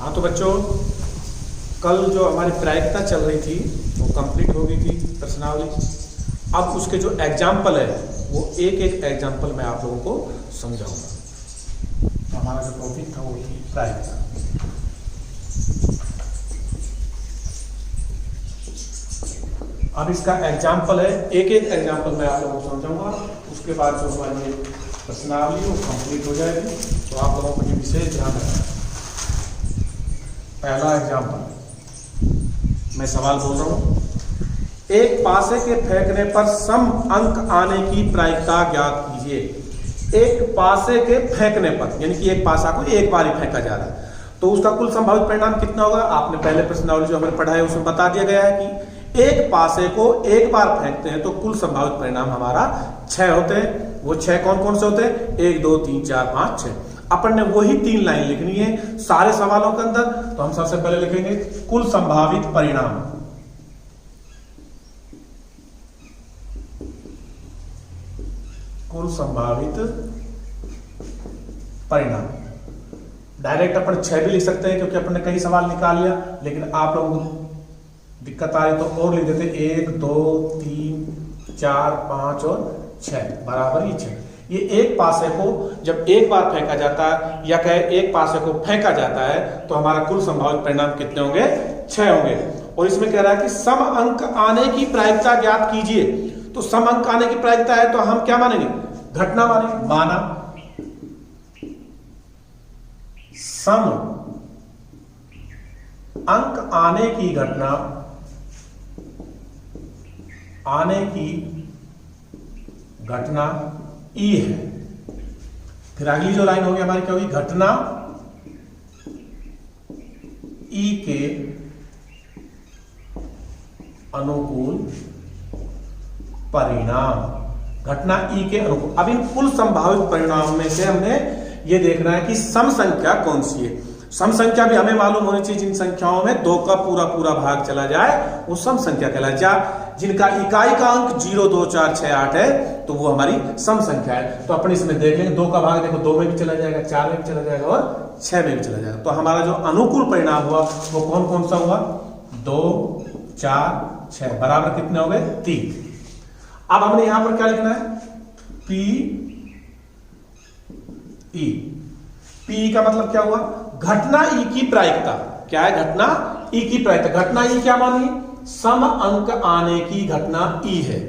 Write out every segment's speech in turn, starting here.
हाँ तो बच्चों, कल जो हमारी प्रायिकता चल रही थी वो कंप्लीट हो गई थी प्रश्नावली। अब उसके जो एग्जाम्पल है वो एक एक एग्जाम्पल मैं आप लोगों को समझाऊंगा। तो हमारा जो टॉपिक था वो थी प्रायिकता। अब इसका एग्जाम्पल है, एक एक एग्जाम्पल मैं आप लोगों को समझाऊंगा। उसके बाद जो हमारी प्रश्नावली वो कंप्लीट हो जाएगी। तो आप लोगों को ये विशेष ध्यान रखना है। पहला एग्जाम्पल मैं सवाल बोल रहा हूं, एक पासे के फेंकने पर सम अंक आने की प्रायिकता ज्ञात कीजिए। एक पासे के फेंकने पर यानी कि एक पासा को एक बार ही फेंका जा रहा है तो उसका कुल संभावित परिणाम कितना होगा। आपने पहले प्रश्नावली जो हमने पढ़ा है उसमें बता दिया गया है कि एक पासे को एक बार फेंकते हैं तो कुल संभावित परिणाम हमारा 6 होते हैं। वो 6 कौन कौन से होते हैं? 1 2 3 4 5 6। अपन ने वही 3 लाइन लिखनी है सारे सवालों के अंदर। तो हम सबसे पहले लिखेंगे कुल संभावित परिणाम। कुल संभावित परिणाम डायरेक्ट अपन 6 भी लिख सकते हैं क्योंकि अपन ने कई सवाल निकाल लिया, लेकिन आप लोगों को दिक्कत आ रही तो और लिख देते 1 2 3 4 5 और 6 बराबर ही 6। ये एक पासे को जब एक बार फेंका जाता है या कहे एक पासे को फेंका जाता है तो हमारा कुल संभावित परिणाम कितने होंगे? 6 होंगे। और इसमें कह रहा है कि सम अंक आने की प्रायिकता ज्ञात कीजिए। तो सम अंक आने की प्रायिकता है तो हम क्या मानेंगे? घटना मानेंगे। माना सम अंक आने की घटना ई है। फिर अगली जो लाइन होगी हमारी क्या होगी? घटना ई के अनुकूल परिणाम। घटना ई के अनुकूल। अब इन कुल संभावित परिणाम में से हमने ये देखना है कि सम संख्या कौन सी है। सम संख्या भी हमें मालूम होनी चाहिए। जिन संख्याओं में 2 का पूरा भाग चला जाए वो सम संख्या कहलाए। जिनका इकाई का अंक 0 2 4 6 8 है तो वो हमारी सम संख्या है। तो अपन इसमें देख लेंगे 2 का भाग देखो 2 में भी चला जाएगा, 4 में भी चला जाएगा और 6 में भी चला जाएगा। तो हमारा जो अनुकूल परिणाम हुआ वो कौन कौन सा हुआ? 2 4 6 बराबर कितने हो गए? 3। अब हमने यहां पर क्या लिखना है? P E. पी का मतलब क्या हुआ? घटना ई की प्रायिकता। क्या है? घटना ई की प्रायिकता। घटना ई क्या मानी? सम अंक आने की घटना ई है।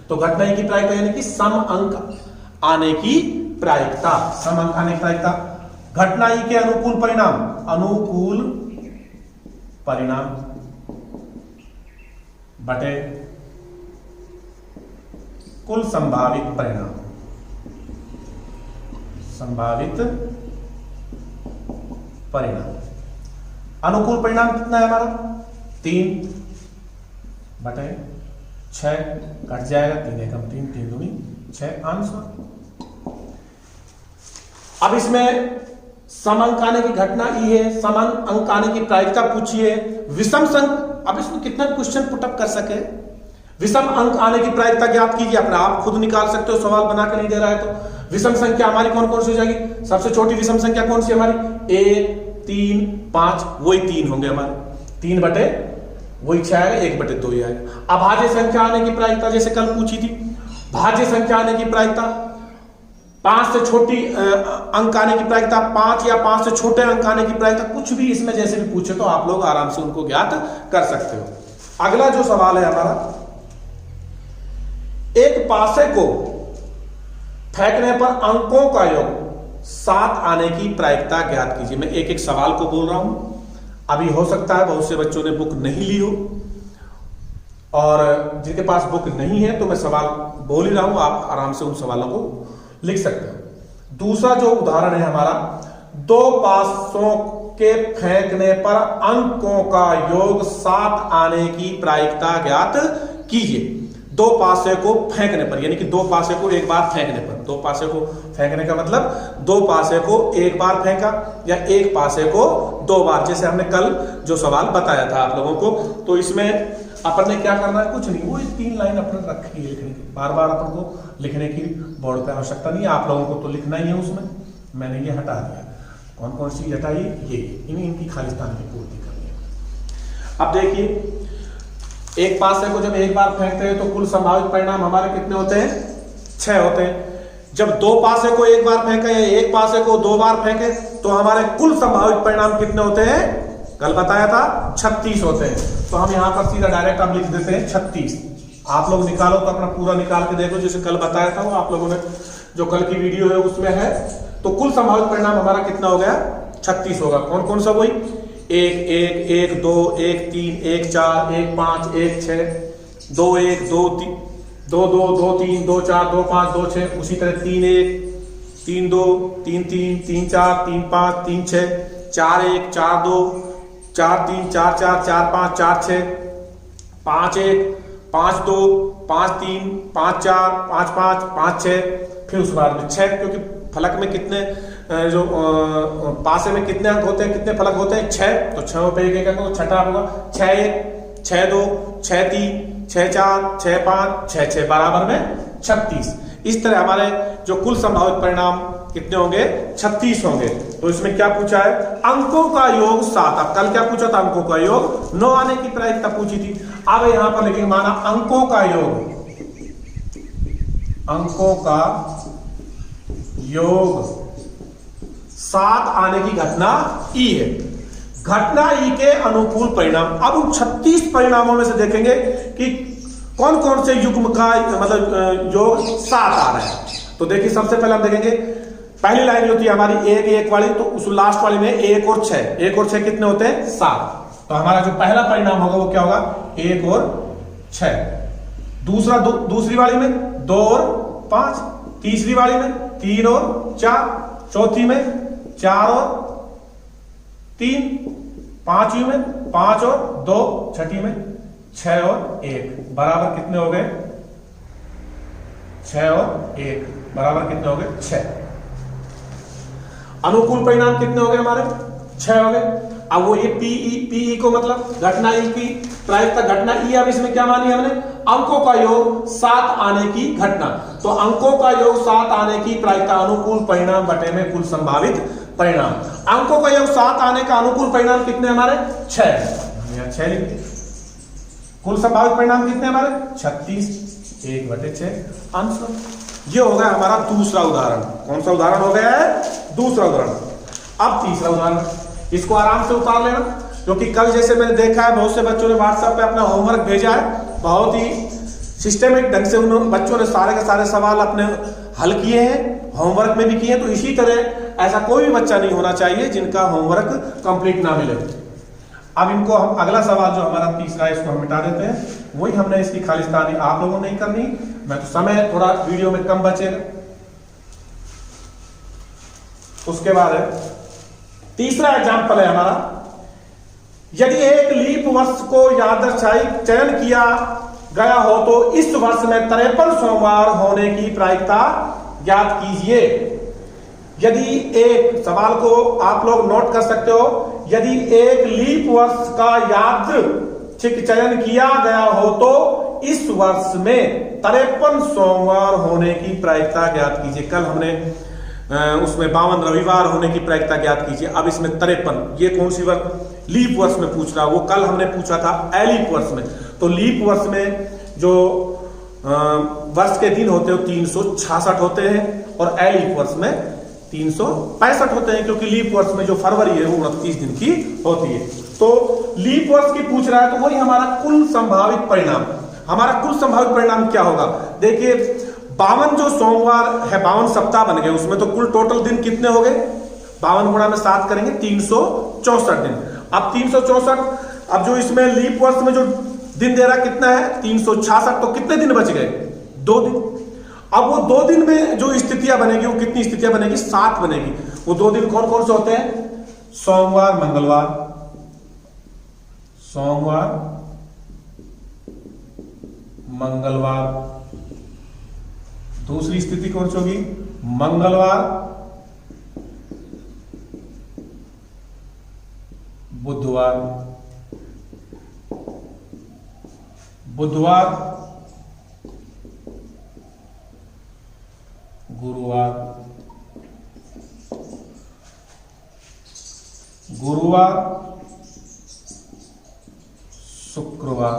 तो घटना ई की प्रायिकता यानी कि सम अंक आने की प्रायिकता। सम अंक आने की प्रायिकता। घटना ई के अनुकूल परिणाम। अनुकूल परिणाम बटे कुल संभावित परिणाम। संभावित परिणाम। अनुकूल परिणाम कितना है हमारा? 3 बटे 6 कट जाएगा। 3 एकम 3 3 दूनी 6 आंसर। अब इसमें सम अंक आने की घटना ई है, सम अंक आने की प्रायिकता पूछी है। विषम संख्या, अब इसमें कितना क्वेश्चन पुटअप कर सके। विषम अंक आने की प्रायिकता ज्ञात कीजिए। अपने आप खुद निकाल सकते हो, सवाल बना के नहीं दे रहा है तो। विषम संख्या हमारी कौन कौन सी हो जाएगी? सबसे छोटी विषम संख्या कौन सी हमारी? 1 3 5 वही 3 होंगे हमारे। 3 बटे वही 6 आएगा, 1 बटे 2 ही आएगा। अभाज्य संख्या आने की प्रायिकता जैसे कल पूछी थी। भाज्य संख्या आने की प्रायिकता 5 से छोटी अंक आने की प्रायिकता, 5 या 5 से छोटे अंक आने की प्रायिकता, कुछ भी इसमें जैसे भी पूछे तो आप लोग आराम से उनको ज्ञात कर सकते हो। अगला जो सवाल है हमारा, एक पासे को फेंकने पर अंकों का योग 7 आने की प्रायिकता ज्ञात कीजिए। मैं एक एक सवाल को बोल रहा हूं। अभी हो सकता है बहुत से बच्चों ने बुक नहीं ली हो और जिनके पास बुक नहीं है तो मैं सवाल बोल ही रहा हूं, आप आराम से उन सवालों को लिख सकते हो। दूसरा जो उदाहरण है हमारा, 2 पासों के फेंकने पर अंकों का योग 7 आने की प्रायिकता ज्ञात कीजिए। 2 पासे को फेंकने पर यानी कि 2 पासे को एक बार फेंकने पर। 2 पासे को फेंकने का मतलब 2 पासे को एक बार फेंका या एक पासे को 2 बार, जैसे हमने कल जो सवाल बताया था आप लोगों को। तो इसमें अपन ने क्या करना है? कुछ नहीं, वो 3 लाइन अपन रखी है लिखने की। बार बार अपन को लिखने की बोर्ड पे आवश्यकता नहीं है। आप लोगों को तो लिखना ही है उसमें, मैंने ये हटा दिया। कौन कौन सी हटाई, ये इनकी खालिस्तान की पूर्ति करनी है। अब देखिए एक पासे को जब एक बार फेंकते हैं तो कुल संभावित परिणाम हमारे कितने होते हैं, 6 होते हैं। जब 2 पासे को एक बार फेंके या एक पासे को 2 बार फेंके तो हमारे कुल संभावित परिणाम कितने होते हैं, कल बताया था 36 होते हैं। तो हम यहां पर सीधा डायरेक्ट हम लिख देते हैं 36। आप लोग निकालो तो अपना पूरा निकाल के देखो, जैसे कल बताया था वो आप लोगों ने जो कल की वीडियो है उसमें है। तो कुल संभावित परिणाम हमारा कितना हो गया, 36 होगा। कौन कौन सा, वही 1 1 1 2 1 3 1 4 1 5 1 6 2 1 2 3 2 2 2 3 2 4 2 5 2 6, उसी तरह 3 1 3 2 3 3 3 4 3 5 3 6 4 1 4 2 4 3 4 4 4 5 4 6 5 1 5 2 5 3 5 4 5 5 5 6, फिर उस बार में 6, क्योंकि फलक में कितने जो पासे में कितने अंक होते हैं, कितने फलक होते हैं, 6। तो 6 पे एक अंक छठा होगा, 6 1 6 2 6 3 6 4 6 5 6 6 बराबर में 36। इस तरह हमारे जो कुल संभावित परिणाम कितने होंगे, 36 होंगे। तो इसमें क्या पूछा है, अंकों का योग 7। अब कल क्या पूछा था, अंकों का योग 9 आने की प्रायिकता पूछी थी। अब यहां पर लिखेंगे माना अंकों का योग, अंकों का योग 7 आने की घटना ई है। घटना ई के अनुकूल परिणाम। अब उन 36 परिणामों में से देखेंगे कि कौन कौन से युग्म का मतलब योग 7 आ रहा है। तो देखिए सबसे पहले हम देखेंगे पहली लाइन जो थी हमारी 1 1 वाली, तो उस लास्ट वाली में 1 और 6, 1 और 6 कितने होते हैं, 7। तो हमारा जो पहला परिणाम होगा वो क्या होगा, 1 और 6। दूसरी वाली में 2 और 5, तीसरी वाली में 3 और 4, चौथी में 4 और 3, पांचवी में 5 और 2, छठी में 6 और 1 बराबर कितने हो गए, 6 और 1 बराबर कितने हो गए, 6। अनुकूल परिणाम कितने हो गए हमारे, 6 हो गए। अब वो ये पीई को मतलब घटना ई की प्रायिकता, घटना ई। अब इसमें क्या मानी हमने, अंकों का योग 7 आने की घटना। तो अंकों का योग 7 आने की प्रायिकता अनुकूल परिणाम बटे में कुल संभावित परिणाम। अंकों का योग 7 आने का अनुकूल परिणाम कितने हमारे, 6। 6 लिखते। कुल संभावित परिणाम कितने हमारे, 36, 1/6 आंसर। ये हो गया हमारा दूसरा उदाहरण। कौन सा उदाहरण हो गया है, दूसरा उदाहरण। अब तीसरा उदाहरण, इसको आराम से उतार लेना, क्योंकि कल जैसे मैंने देखा है बहुत से बच्चों ने व्हाट्सएप पे अपना होमवर्क भेजा है, बहुत ही सिस्टमेटिक ढंग से उन बच्चों ने सारे के सारे सवाल अपने हल किए हैं, होमवर्क में भी किए हैं। तो इसी तरह ऐसा कोई भी बच्चा नहीं होना चाहिए जिनका होमवर्क कंप्लीट ना मिले। अब इनको हम अगला सवाल जो हमारा तीसरा है इसको हम मिटा देते हैं। वही हमने इसकी खालिस्तानी आप लोगों ने नहीं करनी, मैं तो समय थोड़ा वीडियो में कम बचेगा। उसके बाद तीसरा एग्जाम्पल है हमारा, यदि एक लीप वर्ष को यादृच्छिक चयन किया गया हो तो इस वर्ष में 53 सोमवार होने की प्रायिकता ज्ञात कीजिए। यदि एक सवाल को आप लोग नोट कर सकते हो, यदि एक लीप वर्ष का यादृच्छिक चयन किया गया हो तो इस वर्ष में 53 सोमवार होने की प्रायिकता ज्ञात कीजिए। कल हमने उसमें 52 रविवार होने की प्रायिकता ज्ञात कीजिए। अब इसमें 53, ये कौन सी वर्ष, लीप वर्ष में पूछ रहा है। वो कल हमने पूछा था एलीप वर्ष में। तो लीप वर्ष में जो वर्ष के दिन होते हैं 366 होते हैं और एलीप वर्ष में 365 होते हैं, क्योंकि लीप वर्ष में जो फरवरी है वो 29 दिन की होती है। तो लीप वर्ष की पूछ रहा है तो वही हमारा कुल संभावित परिणाम। हमारा कुल संभावित परिणाम क्या होगा, देखिए 52 जो सोमवार है, 52 सप्ताह बन गए, उसमें तो कुल टोटल दिन कितने हो गए, 52 गुणा में 7 करेंगे 364 दिन। अब 364, अब जो इसमें लीप वर्ष में जो दिन दे रहा कितना है 366, तो कितने दिन बच गए, 2 दिन। अब वो 2 दिन में जो स्थितियां बनेगी वो कितनी स्थितियां बनेगी, 7 बनेगी। वो 2 दिन कौन कौन से होते हैं, सोमवार मंगलवार, सोमवार मंगलवार। दूसरी स्थिति कौन सी होगी, मंगलवार बुधवार, बुधवार गुरुवार, गुरुवार, शुक्रवार,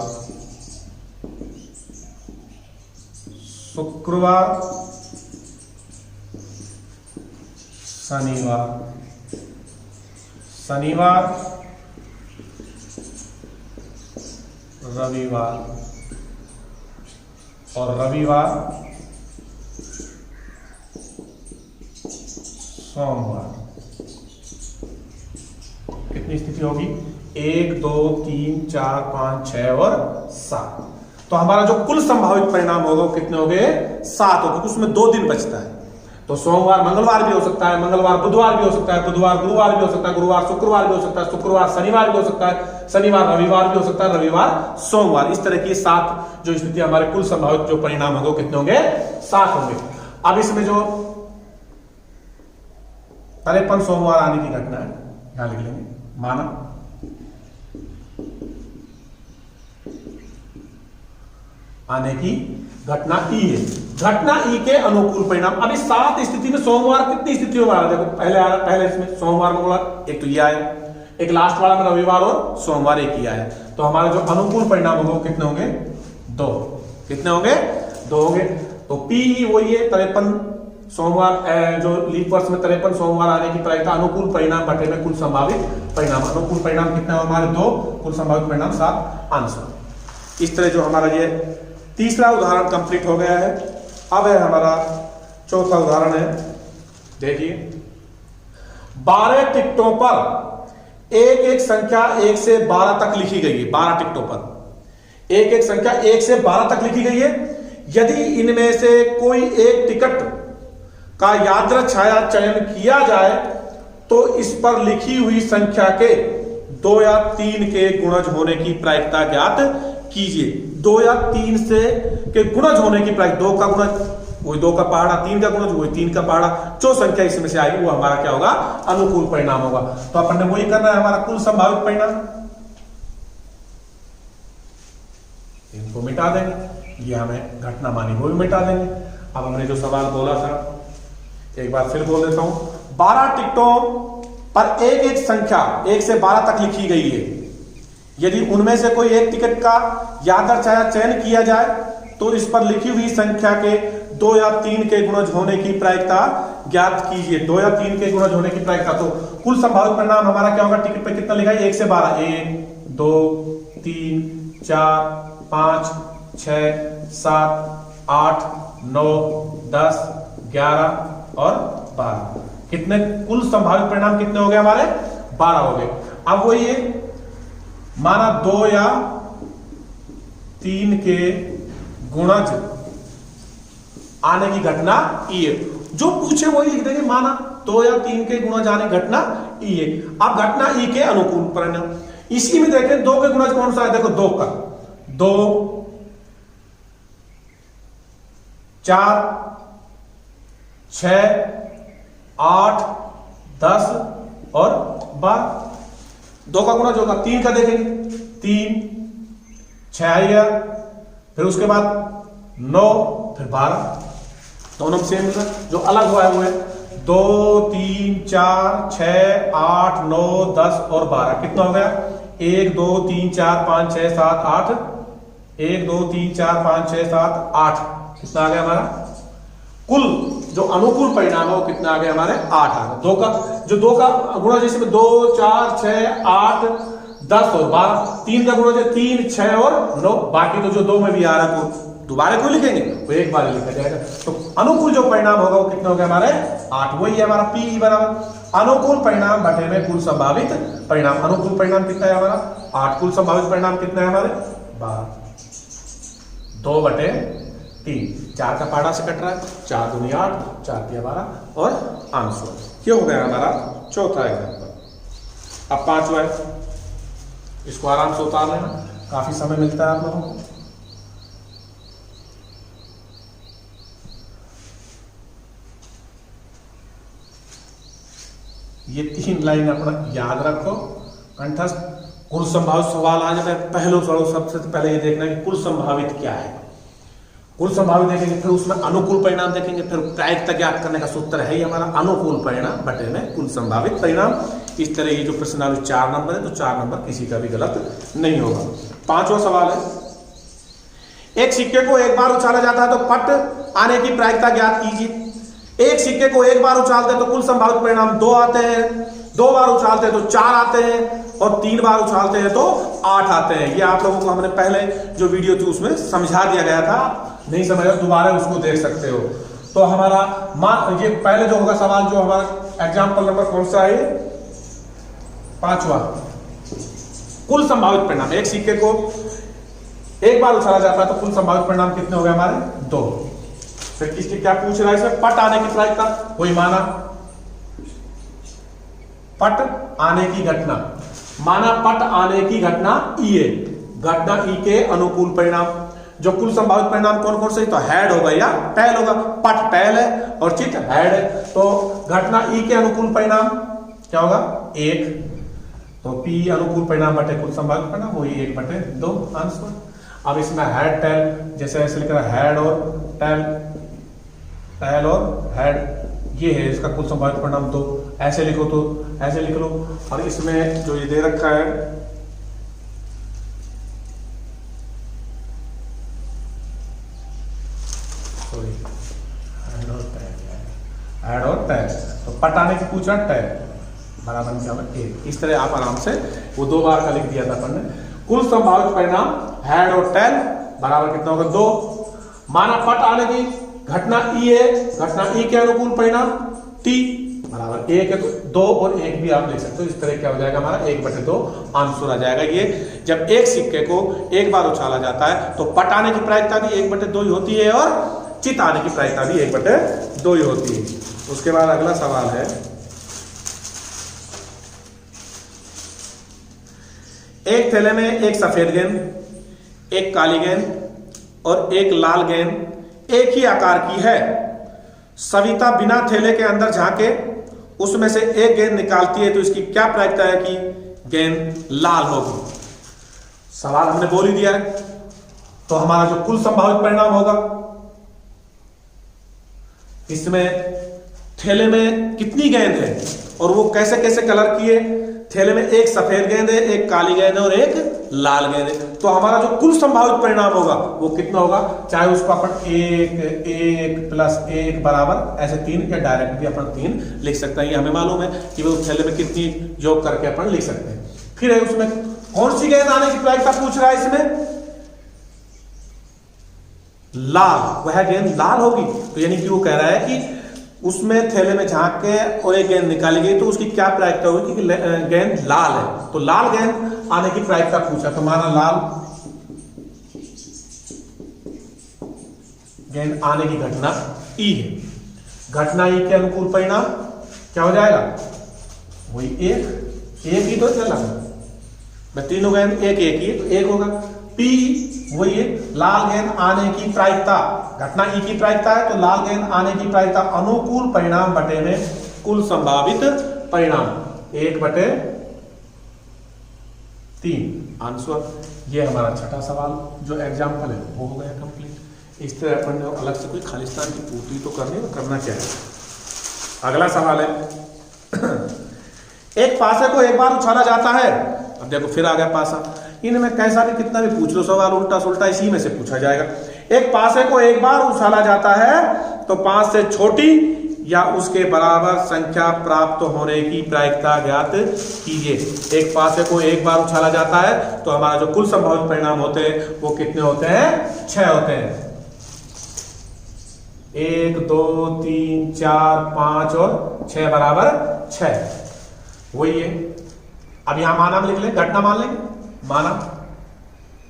शुक्रवार, शनिवार, शनिवार, रविवार और रविवार, सोमवार। कितनी स्थिति होगी? 1 2 3 4 5 6 और 7। तो हमारा जो कुल संभावित परिणाम होगा वो कितने हो गए? 7 हो, क्योंकि उसमें 2 दिन बचता है। तो सोमवार मंगलवार भी हो सकता है, मंगलवार बुधवार भी हो सकता है, बुधवार गुरुवार भी हो सकता है, गुरुवार शुक्रवार भी हो सकता है, शुक्रवार शनिवार भी हो सकता है, शनिवार रविवार भी हो सकता है, रविवार सोमवार। इस तरह की 7 जो स्थिति हमारे कुल संभावित जो परिणाम होंगे कितने होंगे? 7 होंगे। अब इसमें जो 53 सोमवार आने की घटना है, यहां लिख लेंगे, माना आने की घटना ई है। घटना ई के अनुकूल परिणाम। अब इस 7 स्थिति में सोमवार कितनी स्थितियों में आ रहा है? देखो पहले आ रहा, पहले इसमें सोमवार मंगलवार एक तो ये आया, एक लास्ट वाला में रविवार और सोमवार एक ही आया। तो हमारे जो अनुकूल परिणाम होंगे वो कितने होंगे? 2। कितने होंगे? 2 होंगे। तो पी वही है 53 सोमवार, जो लीप वर्ष में 53 सोमवार आने की प्रायिकता अनुकूल परिणाम बटे में कुल संभावित परिणाम। अनुकूल परिणाम कितने हमारे? 2, कुल संभावित परिणाम 7 आंसर। इस तरह जो हमारा ये तीसरा उदाहरण कंप्लीट हो गया है। अब है हमारा चौथा उदाहरण है, देखिए 12 टिकटों पर एक संख्या 1 से 12 तक लिखी गई है। 12 टिकटों पर एक संख्या 1 से 12 तक लिखी गई है। यदि इनमें से कोई एक टिकट का यादृच्छिक छाया चयन किया जाए तो इस पर लिखी हुई संख्या के 2 या 3 के गुणज होने की प्रायिकता ज्ञात कीजिए। 2 या 3 से के गुणज होने की प्रायिकता, 2 का गुणज वही 2 का पहाड़ा, 3 का गुणज वही 3 का पहाड़ा, जो संख्या इसमें से आएगी वो हमारा क्या होगा? अनुकूल परिणाम होगा। तो अपन ने वही करना है, हमारा कुल संभावित परिणाम। इनको मिटा देंगे, ये हमें घटना मानी वो भी मिटा देंगे। अब हमने जो सवाल बोला था एक बार फिर बोल देता हूं। 12 टिकटों पर एक संख्या 1 से 12 तक लिखी गई है। यदि उनमें से कोई एक टिकट का यादृच्छिक छाया चयन किया जाए तो इस पर लिखी हुई संख्या के 2 या 3 के गुणज होने की प्रायिकता ज्ञात कीजिए। 2 या 3 के गुणज होने की प्रायिकता। तो कुल संभावित परिणाम हमारा क्या होगा? टिकट पे कितना लिखा है? 1 से 12, 1 2 3 4 5 6 7 8 9 10 11 और 12। कितने कुल संभावित परिणाम कितने हो गए हमारे? 12 हो गए। अब वही है, माना 2 या 3 के गुणज आने की घटना ई है। जो पूछे वही लिख देंगे, माना 2 या 3 के गुणज आने की घटना ई है। अब घटना ई के अनुकूल परिणाम इसी में देखें। 2 के गुणज कौन सा है? देखो 2 का 2 4 6 8 10 और 12। 2 का गुणज होगा 3 का, देखेंगे 3 6 आएगा, फिर उसके बाद 9, फिर 12। दोनों सेम है। जो अलग हुआ है वो है 2 3 4 6 8 9 10 और 12। कितना हो गया? 1 2 3 4 5 6 7 8। 1 2 3 4 5 6 7 8। कितना आ गया हमारा? कुल जो अनुकूल परिणाम है वो कितना आ गया हमारे? 8 आ गया। 2 का जो 2 का गुणा जैसे 2 4 6 8 10 और 12। 3 का गुणा 3 6 और 9। बाकी तो जो 2 में भी आ रहा है वो दोबारा क्यों लिखेंगे? वो एक बार लिखा जाएगा। तो अनुकूल जो परिणाम होगा वो कितना हो गया हमारे? 8। वही है हमारा पी बराबर अनुकूल परिणाम बटे में कुल संभावित परिणाम। अनुकूल परिणाम कितना है हमारा? 8। कुल संभावित परिणाम कितना है हमारे? 12। 2 बटे 3। 4 का पहाड़ा से कट रहा है, 4 दूनी 8, 4 तिया 12 और आंसर। ये हो गया हमारा चौथा एग्जाम्पल। अब 5वां है, इसको आराम से उतार लेना, काफी समय मिलता है आप लोगों को। ये 3 लाइन अपना याद रखो कंठस्थ। कुल संभावित सवाल आ जाता है, पहले सबसे पहले ये देखना है कि कुल संभावित क्या है। कुल संभावित देखेंगे, फिर उसमें अनुकूल परिणाम देखेंगे, फिर प्रायिकता ज्ञात करने का सूत्र है ही हमारा अनुकूल परिणाम बटे में कुल संभावित परिणाम। इस तरह ये जो प्रश्नावली 4 नंबर है तो 4 नंबर किसी का भी गलत नहीं होगा। 5वां सवाल है, एक सिक्के को एक बार उछाला जाता है तो पट आने की प्रायिकता ज्ञात कीजिए। एक सिक्के को एक बार उछालते हैं तो कुल संभावित परिणाम 2 आते हैं, 2 बार उछालते हैं तो 4 आते हैं, और 3 बार उछालते हैं तो 8 आते हैं। ये आप लोगों को हमने पहले जो वीडियो थी उसमें समझा दिया गया था, नहीं समझा दोबारा उसको देख सकते हो। तो हमारा ये पहले जो होगा सवाल, जो हमारा एग्जाम्पल नंबर कौन सा है, 5वां, कुल संभावित परिणाम। एक सिक्के को एक बार उछाला जाता है तो कुल संभावित परिणाम कितने हो गए हमारे, 2। फिर किसकी क्या पूछ रहा है इसमें, पट आने की प्रायिकता, वही माना पट आने की घटना, माना पट आने की घटना ई है, घटना ई के अनुकूल परिणाम। जो कुल संभावित परिणाम कौन कौन से, तो हेड होगा या टेल होगा, पट टेल है और चित हेड है, तो घटना ई के अनुकूल परिणाम क्या होगा, 1। तो पी अनुकूल परिणाम बटे कुल संभावित परिणाम, वही 1/2 आंसर। अब इसमें हेड टेल, जैसे ऐसे लिख रहा है हेड और टेल, टेल और हेड, ये है इसका कुल संभावित परिणाम 2। ऐसे लिखो तो ऐसे लिख लो। और इसमें जो ये दे रखा है, सॉरी, हेड और टेल, तो पट आने की पूछा, टेल बराबर क्या होगा 1। इस तरह आप आराम से वो 2 बार का लिख दिया था अपन ने। कुल संभावित परिणाम हेड और टेल बराबर कितना होगा, 2। माना पट आने की घटना ई है, घटना ई के अनुकूल परिणाम टी बराबर 1 है, तो 2 और 1 भी आप लिख सकते हो। इस तरह क्या हो जाएगा हमारा 1/2 आंसर आ जाएगा। ये जब एक सिक्के को एक बार उछाला जाता है तो पट आने की प्रायिकता भी 1/2 ही होती है और चित आने की प्रायिकता भी 1/2 ही होती है। उसके बाद अगला सवाल है, एक थैले में एक सफेद गेंद, एक काली गेंद और एक लाल गेंद एक ही आकार की है। सविता बिना थैले के अंदर झांके उसमें से एक गेंद निकालती है तो इसकी क्या प्रायिकता है कि गेंद लाल होगी। सवाल हमने बोल ही दिया है, तो हमारा जो कुल संभावित परिणाम होगा, इसमें थैले में कितनी गेंद है और वो कैसे कैसे कलर की है। थैले में एक सफेद गेंद है, एक काली गेंद है और एक लाल गेंद है, तो हमारा जो कुल संभावित परिणाम होगा वो कितना होगा, चाहे उसको अपन 1 + 1 बराबर ऐसे 3 या डायरेक्ट भी अपन 3 लिख सकते हैं। ये हमें मालूम है कि वो थैले में कितनी योग करके अपन लिख सकते हैं। फिर है उसमें कौन सी गेंद आने की प्रायिकता पूछ रहा है, इसमें लाल, वह गेंद लाल होगी। तो यानी कि वो कह रहा है कि उसमें थैले में झांक के और एक गेंद निकाली गई तो उसकी क्या प्रायिकता होगी कि गेंद लाल है, तो लाल गेंद आने की प्रायिकता पूछा। तो माना लाल गेंद आने की घटना ई है, घटना ई के अनुकूल परिणाम क्या हो जाएगा, वही 1 ही तो चला, मैं तीनों गेंद एक ही है तो 1 होगा। पी वही है, लाल गेंद आने की प्रायिकता, घटना ई की प्रायिकता है तो लाल गेंद आने की प्रायिकता अनुकूल परिणाम बटे में कुल संभावित परिणाम 1/3 आंसर। ये हमारा छठा सवाल जो एग्जाम्पल है वो हो गया कंप्लीट। इस तरह अपन ने अलग से कोई खालिस्तान की पूर्ति तो करना क्या है। अगला सवाल है, एक पासे को एक बार उछाला जाता है, अब देखो फिर आ गया पासा, इनमें कैसा भी कितना भी पूछ लो सवाल उल्टा सुल्टा इसी में से पूछा जाएगा। एक पासे को एक बार उछाला जाता है तो 5 से छोटी या उसके बराबर संख्या प्राप्त होने की प्रायिकता ज्ञात कीजिए। एक पासे को एक बार उछाला जाता है तो हमारा जो कुल संभावित परिणाम होते हैं वो कितने होते हैं, 6 होते हैं। 1 2 3 4 5 और 6 बराबर 6, वही है। अब यहां माना लिख लें, घटना मान लेंगे, माना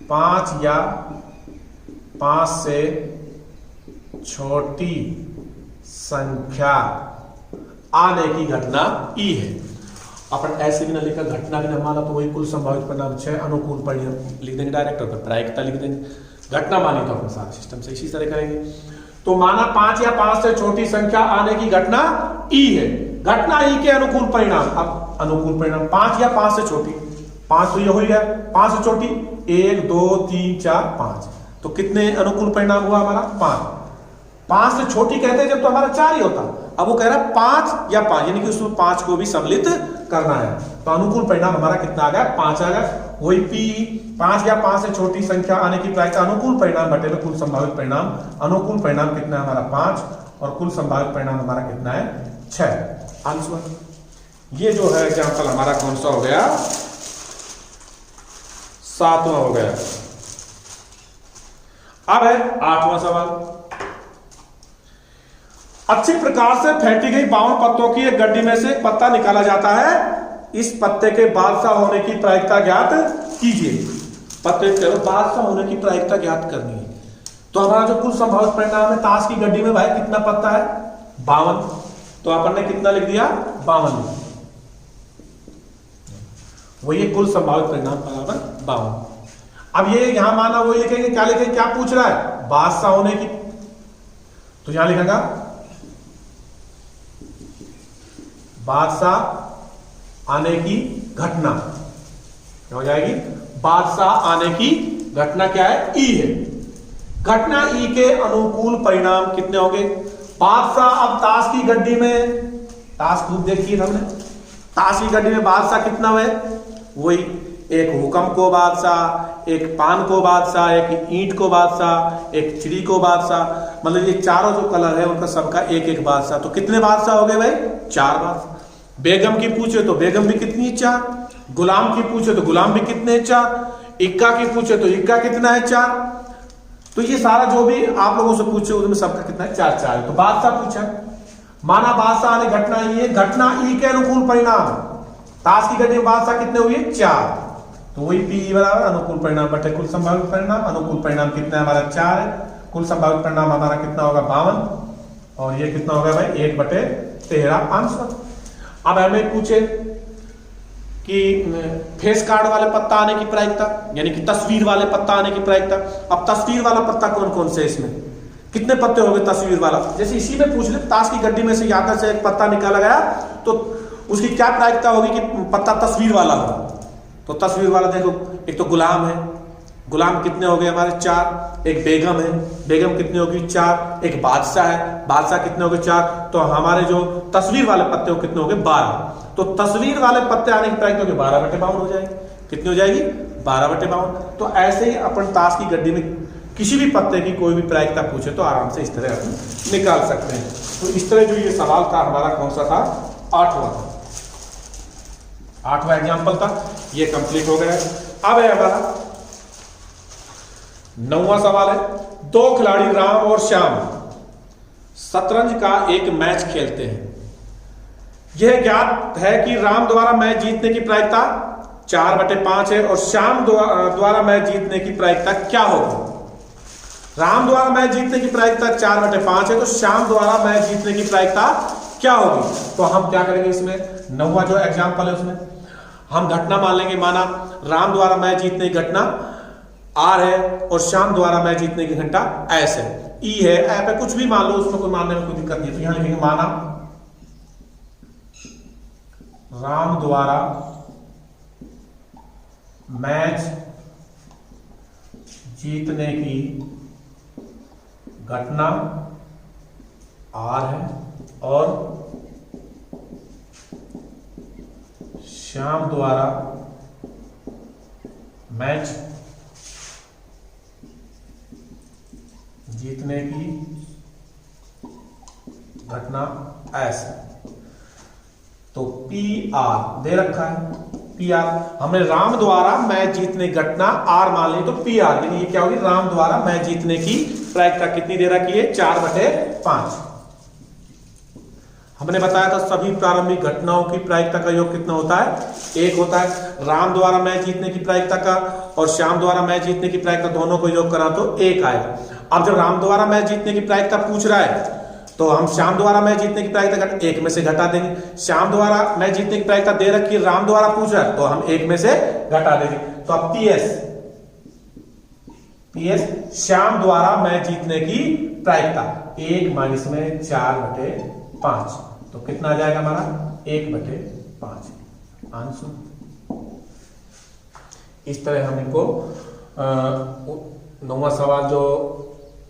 5 या 5 से छोटी संख्या आने की घटना ई है। अपन ऐसे भी ना लिखा, घटना भी ना माना तो वही कुल संभावित परिणाम 6, अनुकूल परिणाम लिख देंगे डायरेक्ट और प्रायिकता लिख देंगे। घटना मानी तो अपन सारे सिस्टम से इसी तरह करेंगे। तो माना 5 या 5 से छोटी संख्या आने की घटना ई है, घटना ई के अनुकूल परिणाम। अब अनुकूल परिणाम 5 या 5 से छोटी, 5 तो ये हो गया, 5 से छोटी 1 2 3 4 5, तो कितने अनुकूल परिणाम हुआ हमारा, 5। 5 से छोटी कहते हैं जब तो हमारा 4 ही होता। अब वो कह रहा है 5 या 5, यानी कि उसमें 5 को भी सम्मिलित करना है। तो अनुकूल परिणाम हमारा कितना आ गया, 5 आ गया। वही पी 5 या 5 से छोटी संख्या आने की प्रायिकता अनुकूल परिणाम बटे कुल संभावित परिणाम। अनुकूल परिणाम कितना है हमारा 5 और कुल संभावित परिणाम हमारा कितना है 6। आंसर ये जो है एग्जाम्पल हमारा कौन सा हो गया, 7वां हो गया। अब है 8वां सवाल। अच्छी प्रकार से फेंटी गई 52 पत्तों की एक गड्डी में से एक पत्ता निकाला जाता है। इस पत्ते के बादशाह होने की प्रायिकता ज्ञात कीजिए। पत्ते के बादशाह होने की प्रायिकता ज्ञात करनी है। तो हमारा जो कुल संभावित परिणाम है, ताश की गड्डी में भाई कितना पत्ता है, 52। तो अपन ने कितना लिख दिया, 52। वो ये कुल संभावित परिणाम बराबर 52। अब ये यहां माना वही लिखेंगे, क्या लिखेंगे, क्या पूछ रहा है, बादशाह होने की। तो यहां लिखेगा बादशाह आने की घटना, क्या हो जाएगी, बादशाह आने की घटना क्या है, ई है। घटना ई के अनुकूल परिणाम कितने होंगे। बादशाह अब ताश की गड्डी में, ताश खूब देखी हमने, ताश की गड्डी में बादशाह कितना हुए, वही एक हुक्म को बादशाह, एक पान को बादशाह, एक ईंट को बादशाह, एक चिड़ी को बादशाह, मतलब ये चारों जो कलर है उनका सबका एक एक बादशाह। तो कितने बादशाह हो गए भाई, 4 बादशाह। बेगम की पूछे तो बेगम भी कितनी है, 4। गुलाम की पूछे तो गुलाम भी कितने, 4। इक्का की पूछे तो इक्का कितना है, 4। तो ये सारा जो भी आप लोगों से पूछे उसमें सबका कितना है, 4। तो बादशाह पूछा, माना बादशाह आने घटना ई है, घटना ई के अनुकूल परिणाम, ताश की गड्डी में बादशाह कितने हुए, 4। तो वही पी बराबर अनुकूल परिणाम बटे कुल संभावित परिणाम। अनुकूल परिणाम कितना है हमारा, 4 है। कुल संभावित परिणाम हमारा कितना होगा, 52। और ये कितना होगा भाई, 1/13 आंसर। अब हमें पूछे कि फेस कार्ड वाले पत्ता आने की प्रायिकता, यानी कि तस्वीर वाले पत्ता आने की प्रायिकता। अब तस्वीर वाला पत्ता कौन कौन से, इसमें कितने पत्ते हो गए तस्वीर वाला, जैसे इसी में पूछ ले, ताश की गड्डी में से यादव से एक पत्ता निकाला गया तो उसकी क्या प्रायिकता होगी कि पत्ता तस्वीर वाला हो। तो तस्वीर वाला देखो, एक तो गुलाम है, गुलाम कितने हो गए हमारे, 4। एक बेगम है, बेगम कितनी होगी, 4। एक बादशाह है, बादशाह कितने हो गए, 4। तो हमारे जो तस्वीर वाले पत्ते हो कितने हो गए, 12। तो तस्वीर वाले पत्ते आने की प्रायिकता 12/52 हो जाएगी। कितनी हो जाएगी, 12/52। तो ऐसे ही अपन ताश की गड्डी में किसी भी पत्ते की कोई भी प्रायिकता पूछे तो आराम से इस तरह अपन निकाल सकते हैं। तो इस तरह जो ये सवाल था हमारा कौन सा था, 8वां था, 8वां एग्जाम्पल था, ये कंप्लीट हो गया। अब है हमारा 9वां सवाल है। 2 खिलाड़ी राम और श्याम शतरंज का एक मैच खेलते हैं। यह ज्ञात है कि राम द्वारा मैच जीतने की प्रायिकता 4/5 है और श्याम द्वारा मैच जीतने की प्रायिकता क्या होगी। राम द्वारा मैच जीतने की प्रायिकता 4/5 है, तो श्याम द्वारा मैच जीतने की प्रायिकता क्या होगी। तो हम क्या करेंगे, इसमें 9वां जो एग्जाम्पल है उसमें हम घटना मान लेंगे, माना राम द्वारा मैच जीतने की घटना R है और श्याम द्वारा मैच जीतने की घटना S है, E है, ऐप है, कुछ भी मान लो, उसमें कोई मानने में कोई दिक्कत नहीं है। तो यहां लिखेंगे माना राम द्वारा मैच जीतने की घटना R है और श्याम द्वारा मैच जीतने की घटना S। तो PR दे रखा है, PR हमने राम द्वारा मैच जीतने की घटना R मान ली, तो PR यानी ये क्या होगी, राम द्वारा मैच जीतने की प्रायिकता कितनी दे रखी है, 4/5। हमने बताया था सभी प्रारंभिक घटनाओं की प्रायिकता का योग कितना होता है, 1 होता है। राम द्वारा मैच जीतने की प्रायिकता का और श्याम द्वारा मैच जीतने की प्रायिकता दोनों को योग करा तो 1 आएगा। अब जब राम द्वारा मैच जीतने की प्रायिकता पूछ रहा है तो हम श्याम द्वारा मैच जीतने की प्रायिकता 1 में से घटा देंगे। श्याम द्वारा मैच जीतने की प्रायिकता दे रखी है, राम द्वारा पूछ रहा है तो हम 1 में से घटा देंगे। तो अब PS श्याम द्वारा मैच जीतने की प्रायिकता 1 माइनस में 4/5, तो कितना आ जाएगा हमारा 1/5 आंसर। इस तरह हम इनको 9वां सवाल जो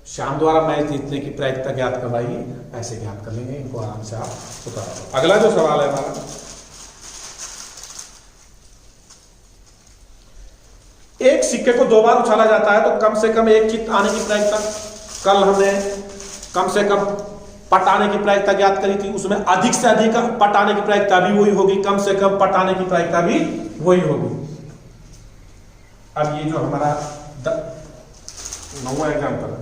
श्याम द्वारा मैच जीतने की प्रायिकता ज्ञात करवाइए, ऐसे ज्ञात कर लेंगे, इनको आराम से आप उतारो। अगला जो सवाल है हमारा, एक सिक्के को 2 बार उछाला जाता है तो कम से कम एक चित्त आने की प्रायिकता, कल हमने कम से कम पट आने की प्रायिकता ज्ञात करी थी, उसमें अधिक से अधिक पट आने की प्रायिकता भी वही होगी, कम से कम पट आने की प्रायिकता भी वही होगी। अब ये जो हमारा 9वां एग्जाम्पल है,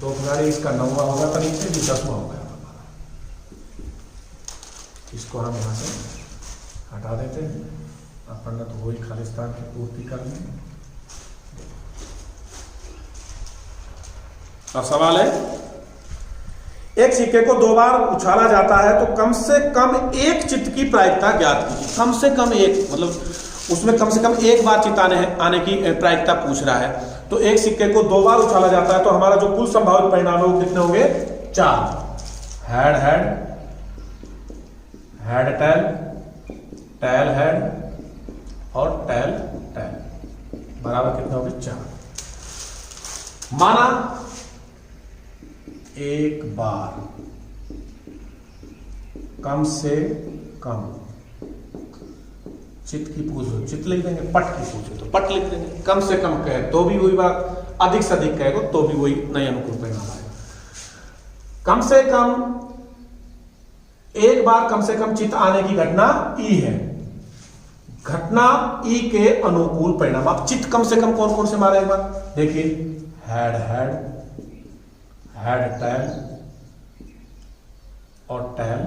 2 खिलाड़ी, इसका 9वां होगा तो नीचे भी 10वां होगा हमारा, इसको हम यहां से हटा देते हैं, अपन ने तो वही खालिस्तान की पूर्ति करनी है। अब सवाल है, एक सिक्के को 2 बार उछाला जाता है तो कम से कम एक चित्त की प्रायिकता ज्ञात कीजिए। कम से कम एक, मतलब उसमें कम से कम एक बार चित्त आने की प्रायिकता पूछ रहा है। तो एक सिक्के को 2 बार उछाला जाता है तो हमारा जो कुल संभावित परिणाम है वो कितने होंगे? 4। Head head, head tail, tail head और टेल टेल, बराबर कितने होंगे? 4। माना एक बार कम से कम चित्त की पूछ, चित्त लिख देंगे, पट की पूछे तो पट लिख देंगे, कम से कम कहे तो भी वही बात, अधिक से अधिक कहेगा तो भी वही नए अनुकूल परिणाम आएगा। कम से कम एक बार कम से कम चित्त आने की घटना ई है, घटना ई के अनुकूल परिणाम। अब चित्त कम से कम कौन कौन से मारे एक बार देखिए, हेड हेड, हेड टेल और टेल,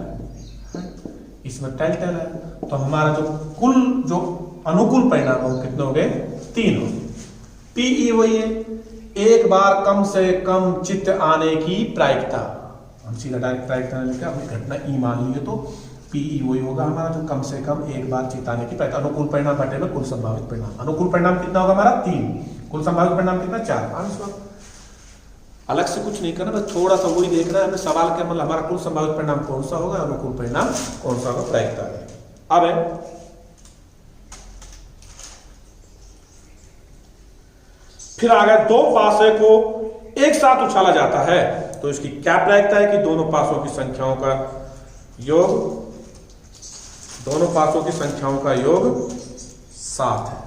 इसमें टेल टेल है, तो हमारा जो कुल जो अनुकूल परिणाम है वो कितने हो गए? 3 हो गए। पीई वही है, एक बार कम से कम चित्त आने की प्रायिकता, हम सीधा डायरेक्ट प्रायिकता नहीं लिखा, हमने घटना ई मान ली है, तो पीई वही होगा हमारा जो कम से कम एक बार चित्त आने की प्रायिकता। अनुकूल परिणाम बटे में कुल संभावित परिणाम, अनुकूल परिणाम कितना होगा हमारा? 3, कुल संभावित परिणाम कितना? 4। आंसर अलग से कुछ नहीं करना, बस थोड़ा सा वही देखना है हमें सवाल के, मतलब हमारा कुल संभावित परिणाम कौन सा होगा, अनुकूल परिणाम कौन सा होगा, प्रायिकता है। अब है फिर आ गया, 2 पासे को एक साथ उछाला जाता है तो इसकी क्या प्रायिकता है कि दोनों पासों की संख्याओं का योग, दोनों पासों की संख्याओं का योग 7 है।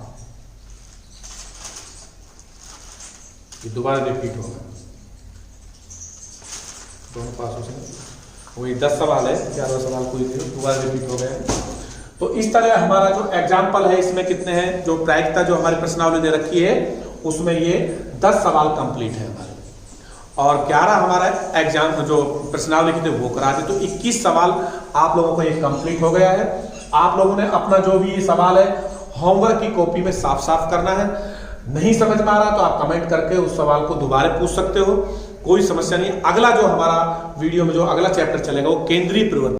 ये दोबारा रिपीट होगा, दोनों पासों से वही 10 सवाल है, 11वां सवाल कोई नहीं, दोबारा रिपीट हो गया। तो इस तरह हमारा जो एग्जाम्पल है इसमें कितने हैं, जो प्रायिकता जो हमारी प्रश्नावली दे रखी है उसमें ये 10 सवाल कंप्लीट है हमारे, और 11 हमारा एग्जाम जो प्रश्नावली की थी वो करा दी, तो 21 सवाल आप लोगों को ये कंप्लीट हो गया है। आप लोगों ने अपना जो भी ये सवाल है होमवर्क की कॉपी में साफ साफ करना है। नहीं समझ में आ रहा तो आप कमेंट करके उस सवाल को दोबारा पूछ सकते हो, कोई समस्या नहीं। अगला जो हमारा वीडियो में जो अगला चैप्टर चलेगा वो केंद्रीय प्रवर्तन